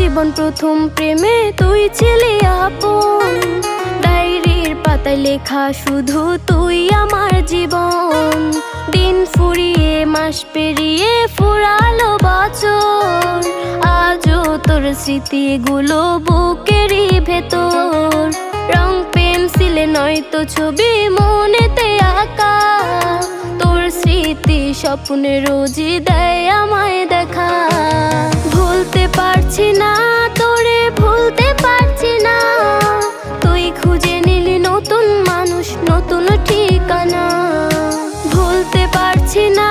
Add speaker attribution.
Speaker 1: জীবন প্রথম প্রেমে তুই ছিলি আপন, ডায়েরির পাতায় লেখা শুধু তুই আমার জীবন। দিন ফুরিয়ে মাস পেরিয়ে ফুরালো বছর, আজও তোর স্মৃতিগুলো বুকেরই ভেতর। রং পেন্সিলে নয়তো ছবি মনেতে আঁকা, তোর স্মৃতি স্বপ্নে রোজই দেয় আমায় দেখা। ভুলতে পারছি না তোরে, ভুলতে পারছি না, তুই খুঁজে নিলি নতুন মানুষ, নতুন ঠিকানা। ভুলতে পারছি না